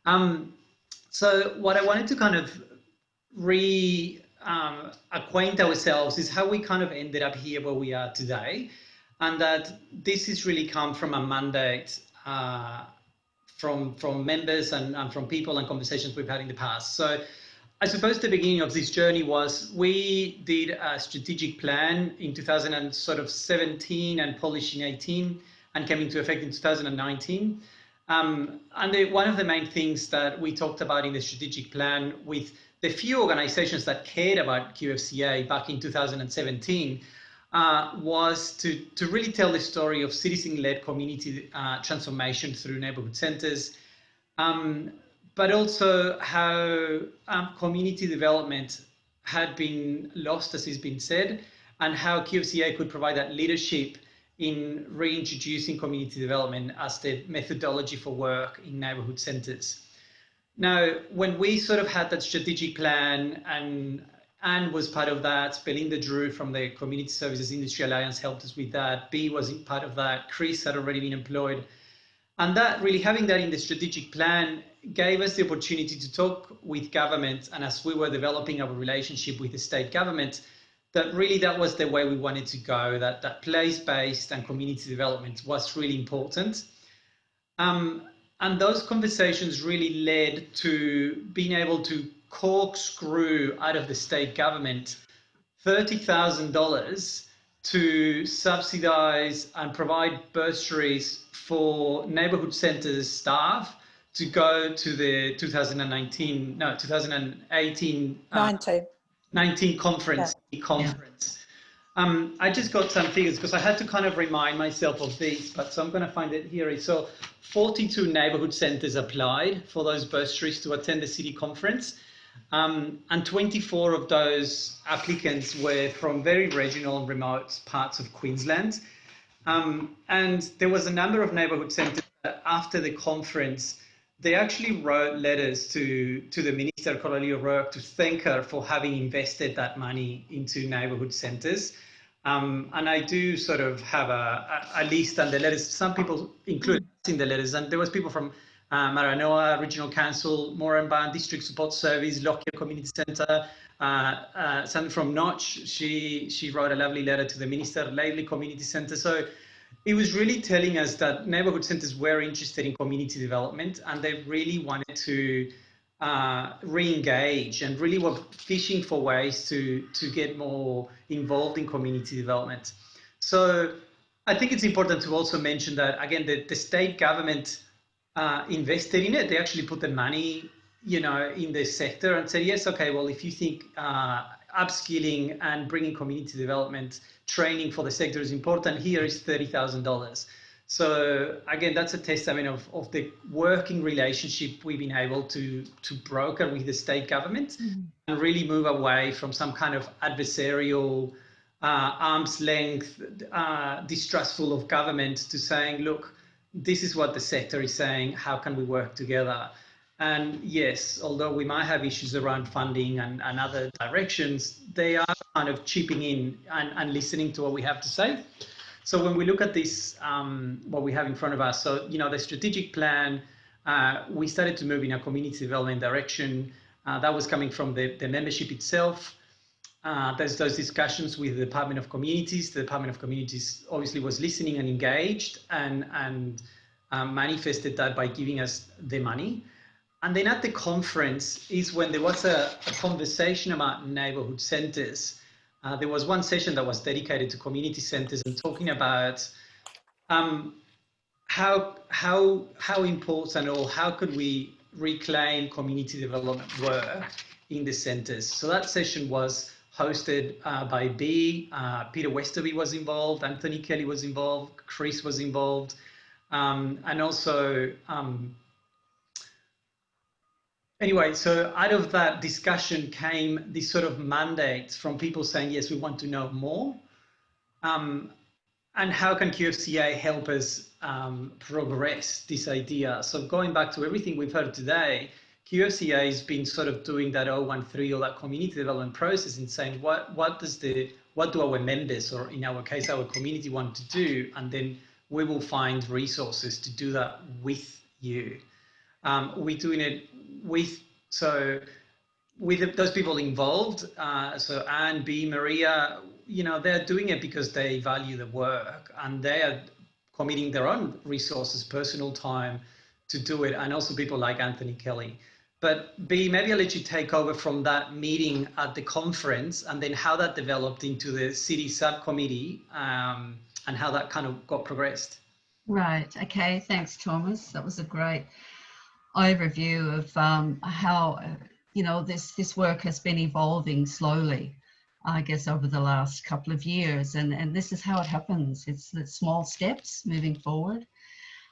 Um, so what I wanted to kind of acquaint ourselves is how we kind of ended up here where we are today, and that this has really come from a mandate from members and from people and conversations we've had in the past. So I suppose the beginning of this journey was we did a strategic plan in 2017 and published in 18 and came into effect in 2019. One of the main things that we talked about in the strategic plan with the few organizations that cared about QFCA back in 2017 was to really tell the story of citizen-led community transformation through neighborhood centers, but also how community development had been lost, as has been said, and how QFCA could provide that leadership in reintroducing community development as the methodology for work in neighborhood centers. Now, when we sort of had that strategic plan, and Anne was part of that, Belinda Drew from the Community Services Industry Alliance helped us with that, B was part of that, Chris had already been employed. And that really having that in the strategic plan gave us the opportunity to talk with government, and as we were developing our relationship with the state government, that really that was the way we wanted to go, that place-based and community development was really important. And those conversations really led to being able to corkscrew out of the state government $30,000 to subsidize and provide bursaries for neighborhood centers staff to go to the 2018 19 conference. Yeah. I just got some figures because I had to kind of remind myself of these, but so I'm going to find it here. So 42 neighborhood centers applied for those bursaries to attend the city conference. And 24 of those applicants were from very regional and remote parts of Queensland. And there was a number of neighborhood centers that after the conference, they actually wrote letters to the Minister, Coralie O'Rourke, to thank her for having invested that money into neighborhood centers. And I do sort of have a list and the letters. Some people included in the letters, and there was people from Maranoa Regional Council, Moranbah District Support Service, Lockyer Community Centre, something from Notch. She wrote a lovely letter to the Minister, Lately Community Centre. So it was really telling us that neighbourhood centres were interested in community development, and they really wanted to re-engage and really were fishing for ways to get more involved in community development. So I think it's important to also mention that, again, the state government invested in it. They actually put the money, in the sector and said, yes, okay, well, if you think upskilling and bringing community development training for the sector is important, here is $30,000. So again, that's a testament of the working relationship we've been able to broker with the state government and really move away from some kind of adversarial, arm's length, distrustful of government, to saying, look, this is what the sector is saying, how can we work together? And yes, although we might have issues around funding and other directions, they are kind of chipping in and listening to what we have to say. So when we look at this, what we have in front of us, so, the strategic plan, we started to move in a community development direction. That was coming from the membership itself. There's those discussions with the Department of Communities. The Department of Communities obviously was listening and engaged and manifested that by giving us the money. And then at the conference is when there was a conversation about neighborhood centers. There was one session that was dedicated to community centers and talking about how important, or how could we reclaim community development work in the centers. So that session was hosted by B, Peter Westerby was involved, Anthony Kelly was involved, Chris was involved, and also anyway, so out of that discussion came this sort of mandate from people saying, yes, we want to know more. And how can QFCA help us progress this idea? So going back to everything we've heard today, QFCA has been sort of doing that 013 or that community development process and saying, what do our members, or in our case, our community, want to do? And then we will find resources to do that with you. We're doing it with those people involved. So Anne, B, Maria, they're doing it because they value the work and they are committing their own resources, personal time to do it, and also people like Anthony Kelly. But B, maybe I'll let you take over from that meeting at the conference and then how that developed into the city subcommittee, and how that kind of got progressed. Right. Okay. Thanks, Thomas. That was a great overview of how this work has been evolving slowly, I guess, over the last couple of years, and this is how it happens. It's the small steps moving forward.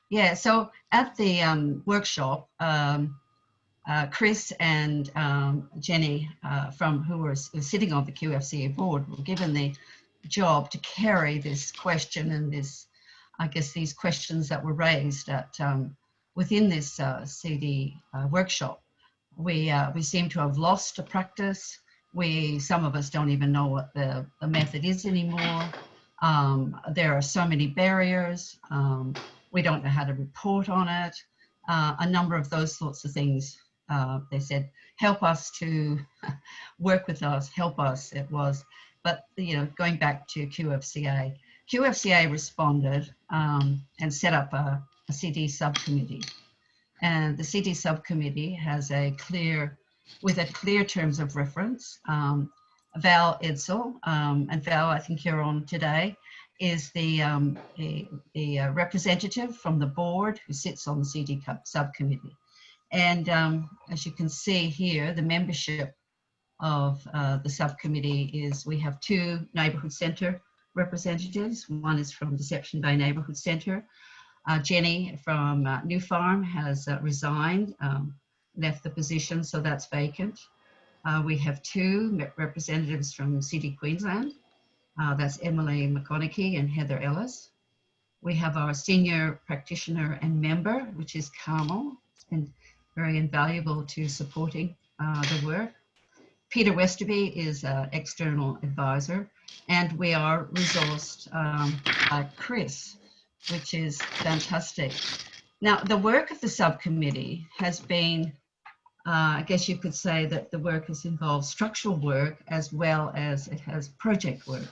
Yeah. So at the workshop, Chris and Jenny, who were sitting on the QFCA board, were given the job to carry this question and these questions that were raised at within this CD workshop. We seem to have lost a practice. Some of us don't even know what the method is anymore. There are so many barriers. We don't know how to report on it. A number of those sorts of things. They said, help us to work with us, help us, it was. But, going back to QFCA, QFCA responded and set up a CD subcommittee. And the CD subcommittee has with clear terms of reference. Val Edsel, and Val, I think you're on today, is the representative from the board who sits on the CD subcommittee. And as you can see here, the membership of the subcommittee is, we have 2 neighbourhood centre representatives. One is from Deception Bay Neighbourhood Centre. Jenny from New Farm has resigned, left the position, so that's vacant. We have 2 representatives from City Queensland. That's Emily McConaughey and Heather Ellis. We have our senior practitioner and member, which is Carmel. It's been very invaluable to supporting the work. Peter Westerby is an external advisor, and we are resourced by Chris, which is fantastic. Now, the work of the subcommittee has been, I guess you could say that the work has involved structural work as well as it has project work.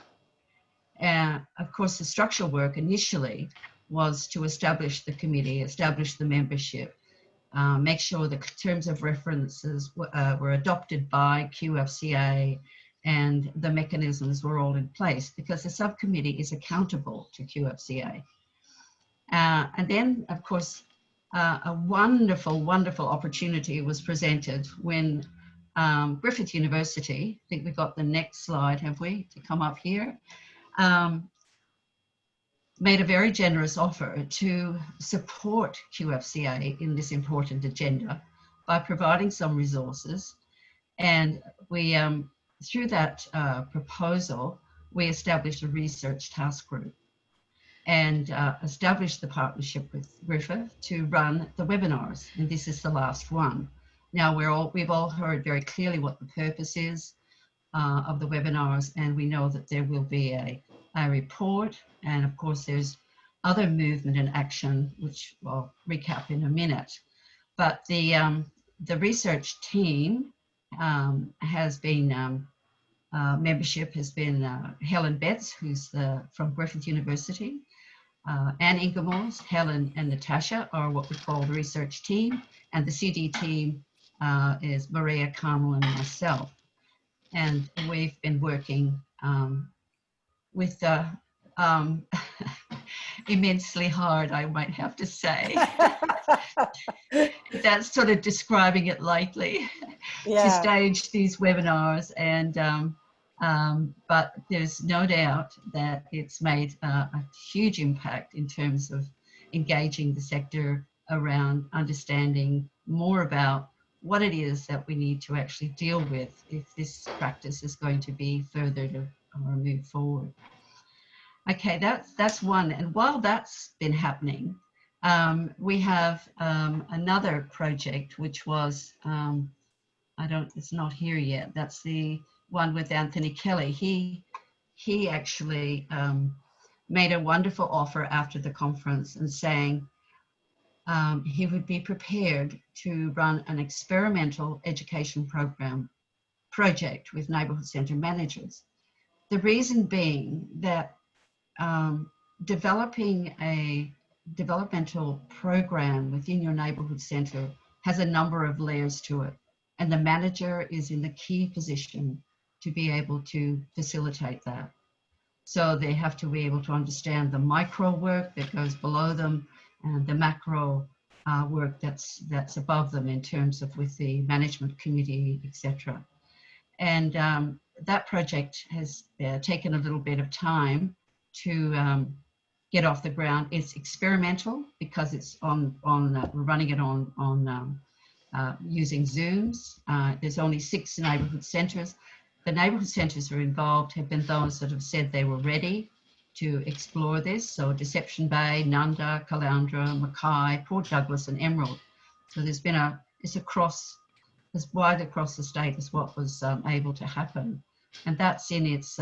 And of course, the structural work initially was to establish the committee, establish the membership, make sure the terms of references were adopted by QFCA and the mechanisms were all in place, because the subcommittee is accountable to QFCA. And then, of course, a wonderful, wonderful opportunity was presented when Griffith University, I think we've got the next slide, have we, to come up here, made a very generous offer to support QFCA in this important agenda by providing some resources. And we, through that proposal, we established a research task group and established the partnership with Griffith to run the webinars. And this is the last one. Now we've all heard very clearly what the purpose is of the webinars, and we know that there will be a report, and of course there's other movement and action, which I'll recap in a minute. But the research team has been, membership has been Helen Betts, who's from Griffith University, Anne Ingemores, Helen and Natasha are what we call the research team, and the CD team is Maria, Carmel and myself. And we've been working with immensely hard, I might have to say. That's sort of describing it lightly. Yeah. To stage these webinars, and but there's no doubt that it's made a huge impact in terms of engaging the sector around understanding more about what it is that we need to actually deal with if this practice is going to be furthered or move forward. Okay, that's one. And while that's been happening, we have another project, which was, it's not here yet. That's the one with Anthony Kelly. He actually made a wonderful offer after the conference and saying, he would be prepared to run an experimental education project with neighbourhood centre managers. The reason being that developing a developmental program within your neighbourhood centre has a number of layers to it, and the manager is in the key position to be able to facilitate that. So they have to be able to understand the micro work that goes below them and the macro work that's above them in terms of with the management committee, etc. And that project has taken a little bit of time to get off the ground. It's experimental because it's we're running it on using Zooms. There's only 6 neighbourhood centres. The neighbourhood centres who are involved have been those that have said they were ready to explore this. So Deception Bay, Nunda, Caloundra, Mackay, Port Douglas and Emerald. So there's been it's as wide across the state as what was able to happen. And that's in its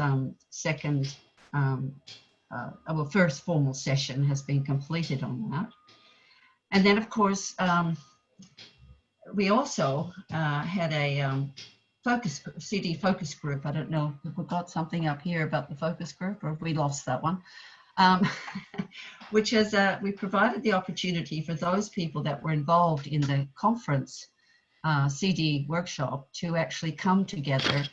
first formal session has been completed on that. And then of course, we also had a CD focus group. I don't know if we've got something up here about the focus group or if we lost that one, which is we provided the opportunity for those people that were involved in the conference CD workshop to actually come together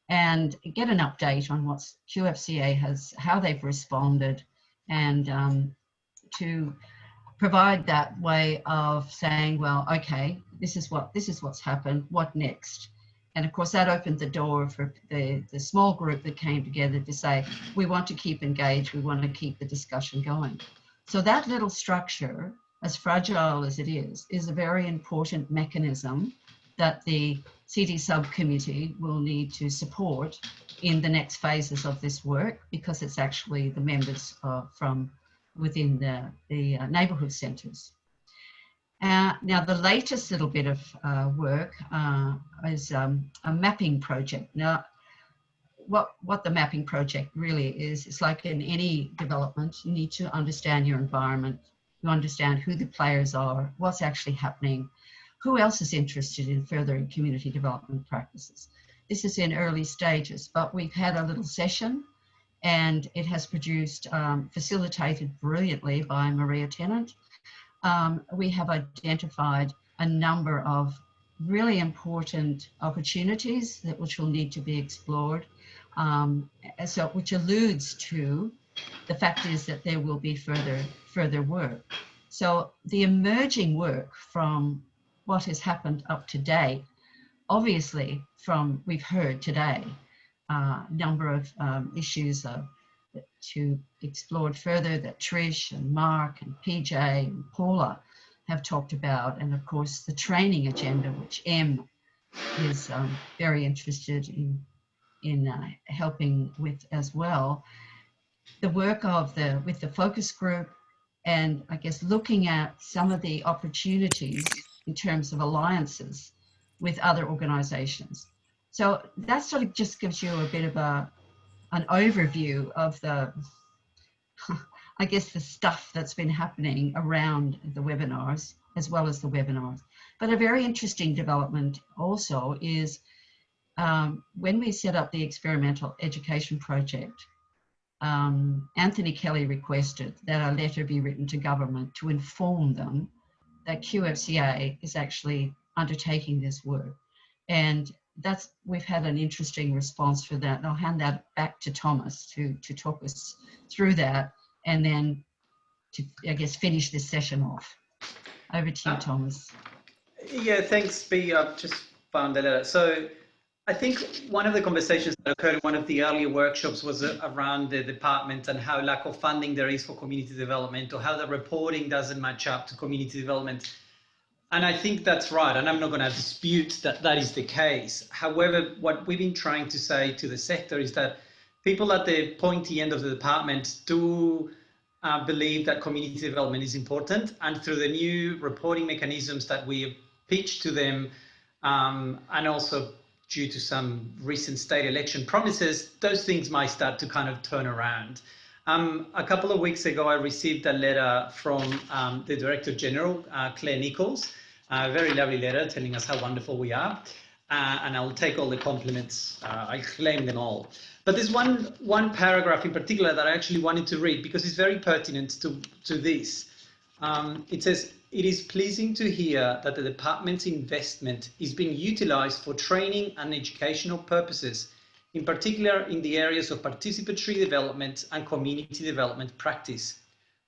and get an update on what QFCA has, how they've responded, and to provide that way of saying, well, okay, this is what's happened, what next? And of course that opened the door for the small group that came together to say, we want to keep engaged, we want to keep the discussion going. So that little structure, as fragile as it is a very important mechanism that the CD subcommittee will need to support in the next phases of this work, because it's actually the members from within the neighbourhood centres. Now, the latest little bit of work is a mapping project. Now, what the mapping project really is, it's like in any development, you need to understand your environment, you understand who the players are, what's actually happening, who else is interested in furthering community development practices. This is in early stages, but we've had a little session and it has produced, facilitated brilliantly by Maria Tennant. We have identified a number of really important opportunities which will need to be explored, which alludes to the fact is that there will be further work. So the emerging work from what has happened up to date, obviously from we've heard today, number of issues to explore further that Trish and Mark and PJ and Paula have talked about, and of course the training agenda, which Em is very interested in helping with as well. The work of with the focus group, and I guess looking at some of the opportunities in terms of alliances with other organisations. So that sort of just gives you a bit of an overview of the, I guess, the stuff that's been happening around the webinars as well as the webinars. But a very interesting development also is when we set up the experimental education project, Anthony Kelly requested that a letter be written to government to inform them that QFCA is actually undertaking this work. And we've had an interesting response for that. And I'll hand that back to Thomas to talk us through that, and then to, I guess, finish this session off. Over to you, Thomas. Yeah, thanks, B. I've just found the letter. So I think one of the conversations that occurred in one of the earlier workshops was around the department and how lack of funding there is for community development, or how the reporting doesn't match up to community development. And I think that's right, and I'm not going to dispute that that is the case. However, what we've been trying to say to the sector is that people at the pointy end of the department do believe that community development is important, and through the new reporting mechanisms that we pitched to them, and also due to some recent state election promises, those things might start to kind of turn around. A couple of weeks ago, I received a letter from the Director General, Claire Nichols, a very lovely letter telling us how wonderful we are. And I'll take all the compliments. I claim them all. But there's one paragraph in particular that I actually wanted to read because it's very pertinent to this. It says, "It is pleasing to hear that the department's investment is being utilised for training and educational purposes, in particular in the areas of participatory development and community development practice.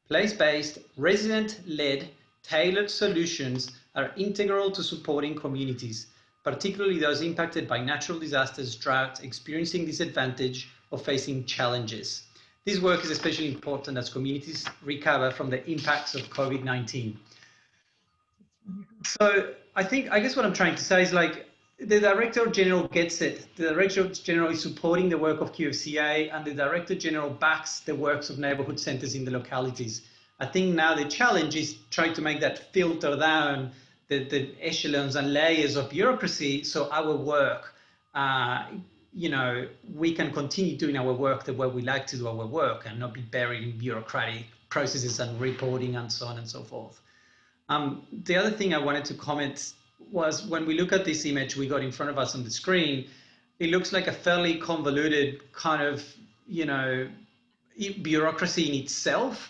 Place-based, resident-led, tailored solutions are integral to supporting communities, particularly those impacted by natural disasters, drought, experiencing disadvantage, or facing challenges. This work is especially important as communities recover from the impacts of COVID-19. So I guess what I'm trying to say is like the Director General gets it. The Director General is supporting the work of QFCA and the Director General backs the works of neighbourhood centres in the localities. I think now the challenge is trying to make that filter down the echelons and layers of bureaucracy so our work, we can continue doing our work the way we like to do our work and not be buried in bureaucratic processes and reporting and so on and so forth. The other thing I wanted to comment was when we look at this image we got in front of us on the screen, it looks like a fairly convoluted kind of, bureaucracy in itself.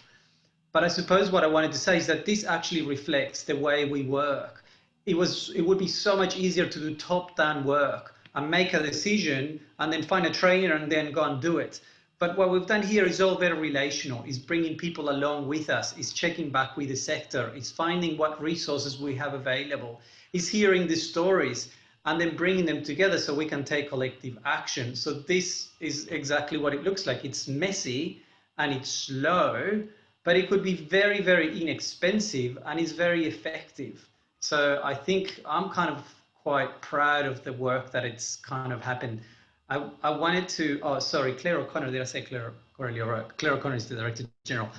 But I suppose what I wanted to say is that this actually reflects the way we work. It would be so much easier to do top-down work and make a decision and then find a trainer and then go and do it. But what we've done here is all very relational, is bringing people along with us, is checking back with the sector, is finding what resources we have available, is hearing the stories and then bringing them together so we can take collective action. So this is exactly what it looks like. It's messy and it's slow, but it could be very, very inexpensive and is very effective. So I think I'm kind of quite proud of the work that it's kind of happened. I wanted to, Claire O'Connor, did I say Claire O'Connor? Claire O'Connor is the Director General.